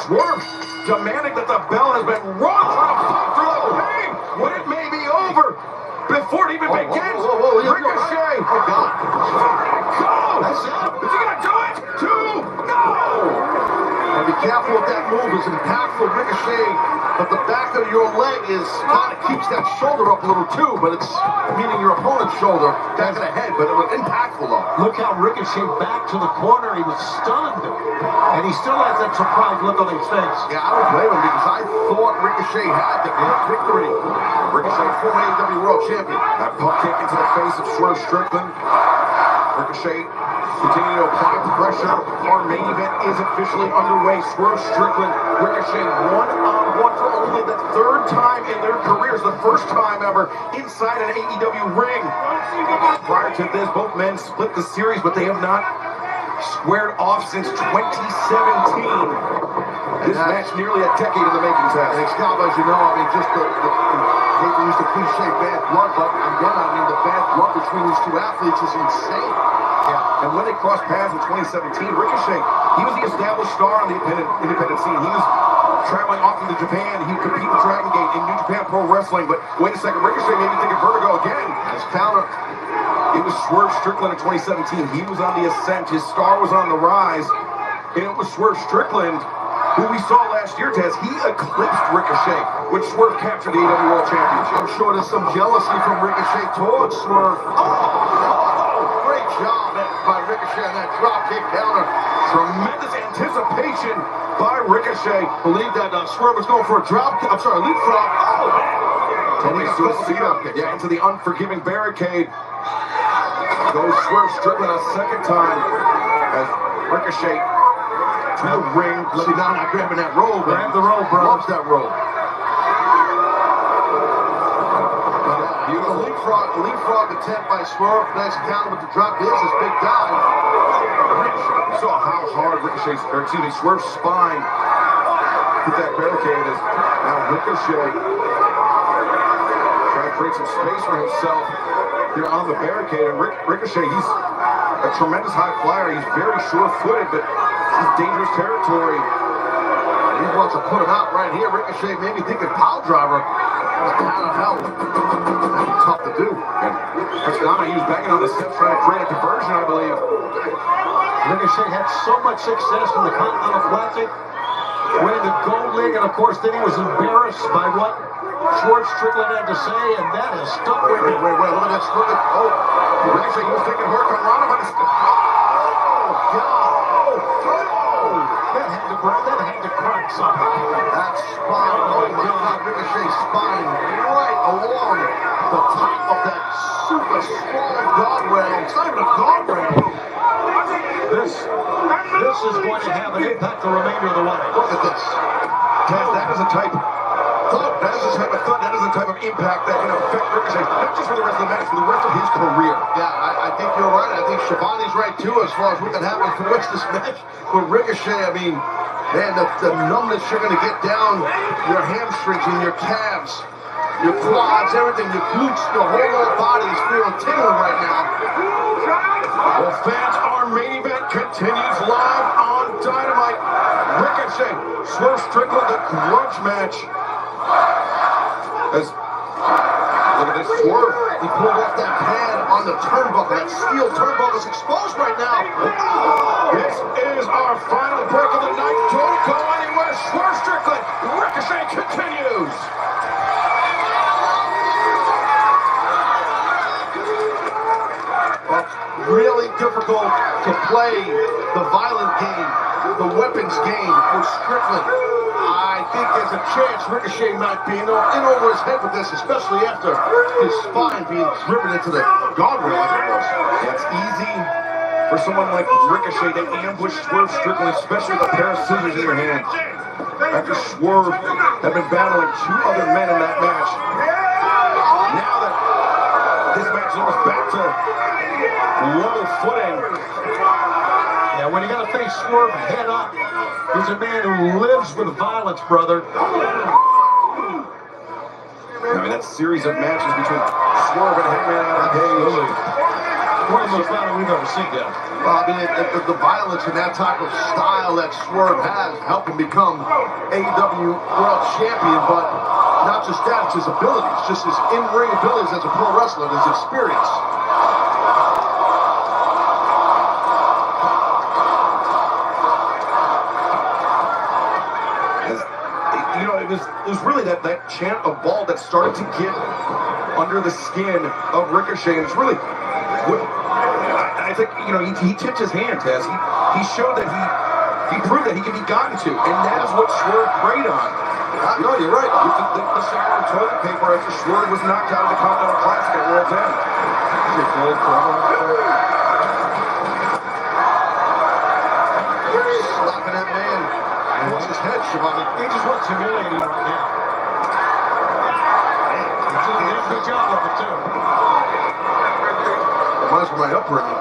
Swerve demanding that the bell has been rung, trying to fight through the pain when it may be over before it even begins. Ricochet. Oh, God. Go! Is he going to do it? 2, no! And be careful if that move is impactful. Ricochet, but the back of your leg is kind of keeps that shoulder up a little too, but it's meaning your opponent's shoulder, back of the head, but it was impactful though. Look how Ricochet back to the corner. He was stunned, and he still has that surprised look on his face. Yeah, I don't blame him because I thought Ricochet had the victory. Ricochet, former AEW World Champion. That pump kick into the face of Swerve Strickland. Ricochet continuing to apply pressure. Our main event is officially underway. Swerve Strickland, Ricochet, one-on-one for only the 3rd time in their careers, the 1st time ever inside an AEW ring. Prior to this, both men split the series, but they have not squared off since 2017. This match nearly a decade in the making, Taz. And Excalibur, as you know, I mean, just hate to use the cliche bad blood, but again, I mean, the bad blood between these two athletes is insane. Yeah, and when they crossed paths in 2017, Ricochet, he was the established star on the independent scene. He was traveling often to Japan. He would compete in Dragon Gate in New Japan Pro Wrestling. But wait a second, Ricochet made me think of Vertigo again. His counter. It was Swerve Strickland in 2017. He was on the ascent. His star was on the rise. And it was Swerve Strickland, who we saw last year, Taz. He eclipsed Ricochet when Swerve captured the AEW World Championship. I'm sure there's some jealousy from Ricochet towards Swerve. Great job by Ricochet on that drop kick counter. Tremendous anticipation by Ricochet. Believe that Swerve was going for a drop kick. I'm sorry, a leapfrog. Tony Suicida, yeah, into the unforgiving barricade. Goes Swerve Strickland a 2nd time as Ricochet to the ring. See, now not grabbing that roll. Grab the roll, bro. Loves that roll. Beautiful leapfrog attempt by Swerve. Nice counter with the drop. This is big dive. You saw how hard Swerve's spine hit that barricade is. Now Ricochet trying to create some space for himself here on the barricade. And Ricochet, he's a tremendous high flyer. He's very sure-footed, but this is dangerous territory. He wants to put him out right here. Ricochet maybe thinking pile driver. Out of hell. That'd be tough to do. And Christiana, he was banging on the steps trying to create a diversion, I believe. Ricochet had so much success in the Continental Classic, winning the gold league, and of course then he was embarrassed by what Swerve Strickland had to say, and that has stuck with him. Wait, look at that Strickland. Oh, Ricochet, he was taking work on Ronda, but it's... That had to crack something. That spine, oh my God, Ricochet's spine right along the top of that super strong guardrail. It's not even a guardrail. This is going to have an impact the remainder of the way. Look at this. Taz, that is the type of thud, that is the type of impact that can affect Ricochet, not just for the rest of the match, for the rest of his career. Yeah, I think you're right. I think Shivani's right too, as far as what can happen for the rest of this match. With Ricochet, I mean, man, the numbness you're going to get down your hamstrings and your calves, your quads, everything, your glutes, your whole lower body is feeling tingling right now. Well, fans, our main event continues live on Dynamite. Ricochet, Swerve Strickland, the grudge match. Look at this Swerve. He pulled off that pad on the turnbuckle. That steel turnbuckle is exposed right now. This is our final break of the night. Don't go anywhere. Swerve Strickland, Ricochet continues. Really difficult to play the violent game, the weapons game with Strickland. I think there's a chance Ricochet might be in over his head with this, especially after his spine being driven into the guardrail as it was. That's easy for someone like Ricochet to ambush Swerve Strickland, especially with a pair of scissors in your hand. After Swerve had been battling 2 other men in that match. Now that this match is almost back to level footing. Yeah, when you got to face Swerve head up, he's a man who lives with violence, brother. I mean, that series of matches between Swerve and Hangman Adam Page. One of the most violent we've ever seen, guys. Well, I mean, the violence and that type of style that Swerve has helped him become AEW World Champion, but not just that, it's his abilities, just his in-ring abilities as a pro wrestler, his experience. You know, it was really that chant of ball that started to get under the skin of Ricochet, and it's really I think, you know, he tipped his hand, Taz. He showed that he proved that he can be gotten to, and that is what Swerve preyed on. No, you're right. The shower of toilet paper after Swerve was knocked out of the Continental Classic at World's End. Slapping that man. And what's his head, Shivani? He just looks humiliating right now. He's doing a good job of it, too. Reminds me of my upbringing.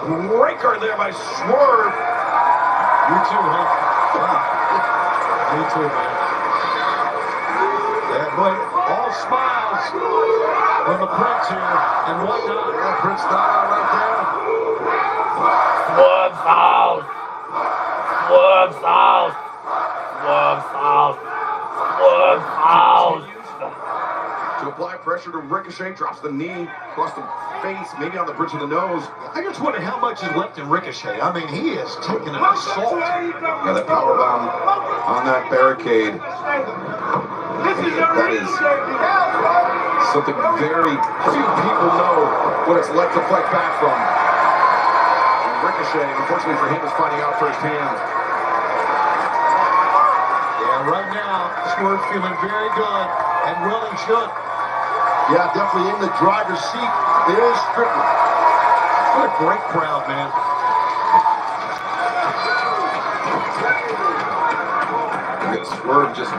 Breaker there by Swerve. You too, huh? Wow. Me too, man. Yeah, boy, all smiles from the Prince here and whatnot. Yeah, Prince Nana right there. Swerve's house. Swerve's house. Swerve's house. Swerve's house. To apply pressure to Ricochet, drops the knee across the face, maybe on the bridge of the nose. I just wonder how much is left in Ricochet. I mean, he is taking an assault. Yeah, that power bomb on that barricade. That is something very few people know what it's like to fight back from. And Ricochet, unfortunately for him, is finding out firsthand. Yeah, right now, Swerve feeling very good, and well and should. Yeah, definitely in the driver's seat. It is Strickland. What a great crowd, man. Swerve just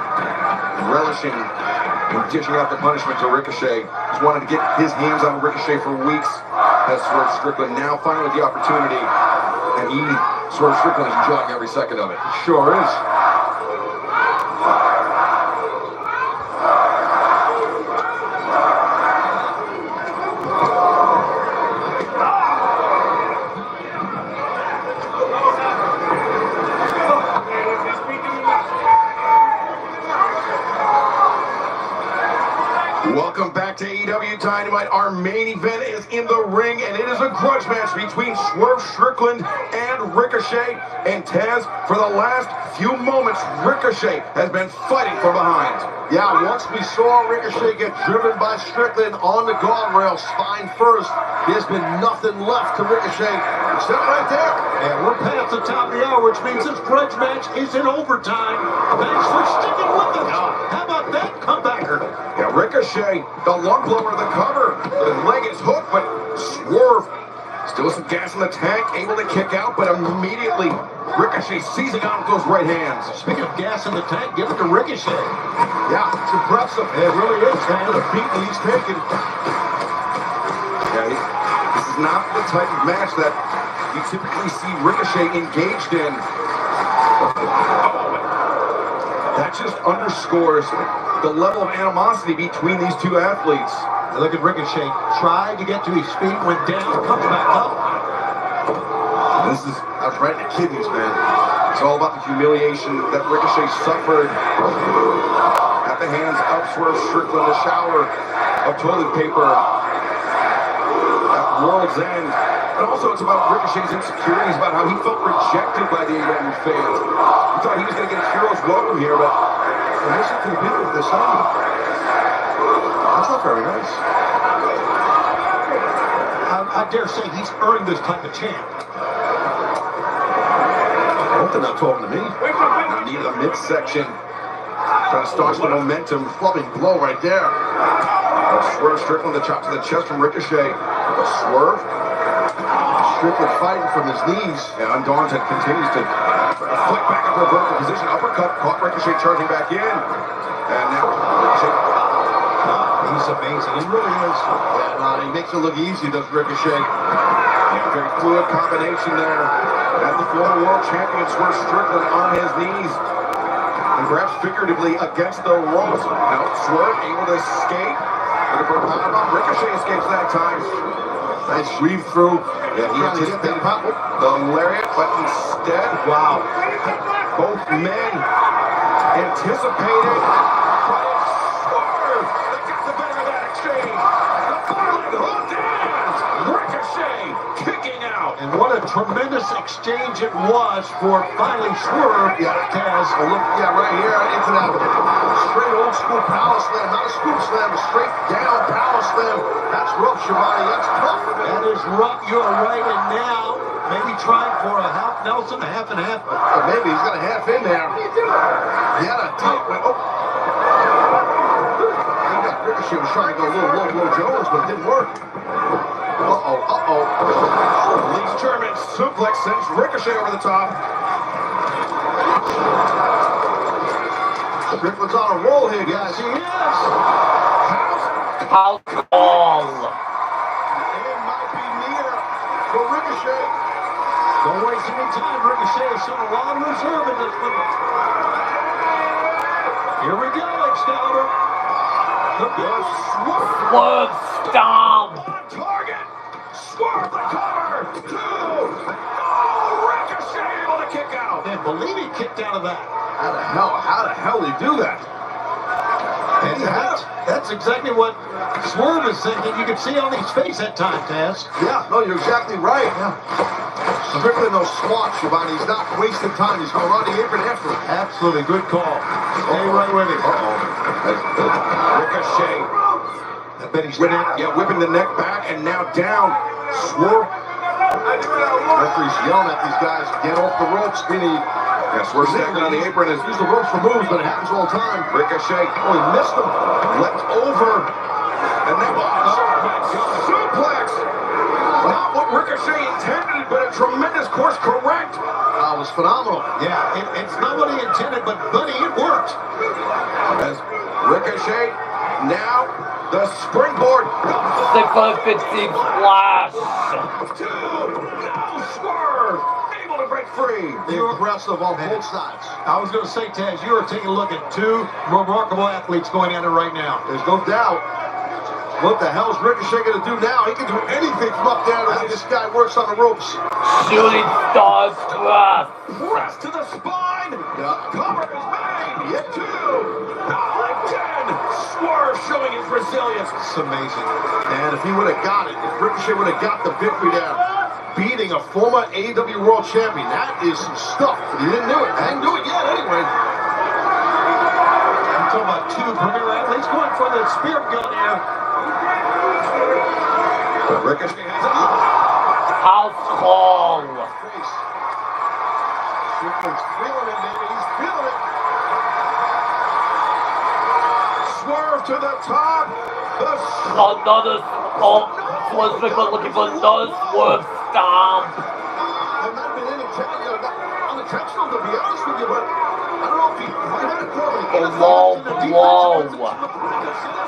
relishing and dishing out the punishment to Ricochet. He's wanted to get his hands on Ricochet for weeks. Has Swerve Strickland now finally the opportunity, and Swerve Strickland is enjoying every second of it. Sure is. Welcome back to AEW Dynamite. Our main event is in the ring, and it is a grudge match between Swerve Strickland and Ricochet. And Taz, for the last few moments, Ricochet has been fighting from behind. Yeah, once we saw Ricochet get driven by Strickland on the guardrail, spine first, there's been nothing left to Ricochet except right there. Yeah, we're past the top of the hour, which means this grudge match is in overtime. Thanks for sticking with us. How about that comebacker? Yeah, Ricochet, the lung blower, the cover. The leg is hooked, but Swerve still some gas in the tank, able to kick out, but immediately Ricochet seizing on with those right hands. Speaking of gas in the tank, give it to Ricochet. Yeah, it's impressive. It really is, man. The beat that he's taking. Yeah, this is not the type of match that you typically see Ricochet engaged in. That just underscores the level of animosity between these two athletes. Look at Ricochet. Tried to get to his feet, went down, comes back up. That's right in the kidneys, man. It's all about the humiliation that Ricochet suffered at the hands of Swerve Strickland, the shower of toilet paper at World's End. And also it's about Ricochet's insecurities, about how he felt rejected by the AEW fans. He thought he was going to get a hero's welcome here, but Listen to the people with this song. That's not very nice. I dare say he's earned this type of chant. I hope they're not talking to me. near the midsection, trying to staunch the momentum. Clubbing blow right there. Swerve Strickland, the chop to the chest from Ricochet. A swerve. Strickland fighting from his knees. And Undaunted continues to flick back into a vertical position. Uppercut, caught Ricochet charging back in. And now Ricochet. He's amazing. He really is. Yeah, he makes it look easy, does Ricochet. Yeah, very fluid combination there. As the former world champion Swerve Strickland on his knees. And perhaps figuratively against the ropes. Now Swerve able to escape. Looking for a powerbomb. Ricochet escapes that time. Nice weave through. Yeah, he Trying to get that anticipated pop. the lariat, but instead, wow, both men anticipated. But it's Swerve that got the better of that exchange. The foreleg hooked and Ricochet kicking out. And what a tremendous exchange it was for finally Swerve. Taz, Oh, look, yeah, right here into that straight old school power slam. Not a scoop slam, a straight down power slam. That's rough, Shivani. That's tough. that is rough. You are right. And now, maybe trying for a half Nelson, a half and half. Or maybe he's got a half in there. He had a deep one. Oh. Ricochet was trying to go a little low Jones, but it didn't work. Lee's German suplex sends Ricochet over the top. Strickland's on a roll here, guys. He is. House call. It might be near for Ricochet. Don't waste any time. Ricochet has shown a lot of reserve in this one. Here we go, Excalibur. The big Swerve. Swerve stomp. On target. Swerve the cover. 2. Oh, Ricochet able to kick out. Can't believe he kicked out of that. How the hell did he do that? And that's exactly what Swerve is thinking. You can see on his face at times, Taz. Yeah, no, you're exactly right. Strickland knows smart, Shivani. He's not wasting time. He's going around the apron after him. Absolutely, good call. Stay right with him. Ricochet. I bet he's Whipping the neck back and now down. Swerve. Referee's yelling at these guys, get off the ropes, Skinny. Yeah, Swerve standing on the apron. Use the ropes for moves, but it happens all the time. Ricochet. Oh, he missed him. Leapt over. And then suplex. Not what Ricochet intended, but a tremendous course correct. That was phenomenal. Yeah, it's not what he intended, but buddy, it worked. As Ricochet now the springboard. 650 splash. 2. Now Swerve able to break free. Impressive on both sides. I was going to say, Taz, you are taking a look at two remarkable athletes going at it right now. There's no doubt. What the hell's Ricochet going to do now? He can do anything from up there the way this guy works on the ropes. Shooting star press. Press to the spine. Yeah. Cover is made. 2. Again. Swerve showing his resilience. It's amazing. And if he would have got it, if Ricochet would have got the victory there, beating a former AEW World Champion, that is some stuff. But he didn't do it. He didn't do it yet anyway. I'm talking about two premier athletes going for the spear gun here. Ricochet has it. House call. Face. Strickland's feeling it, baby. He's feeling it. Swerve to the top. Another stomp. Was Strickland looking for another Swerve stomp. There might have been unintentional, to be honest with you, but I don't know if he might have called it. Whoa. To the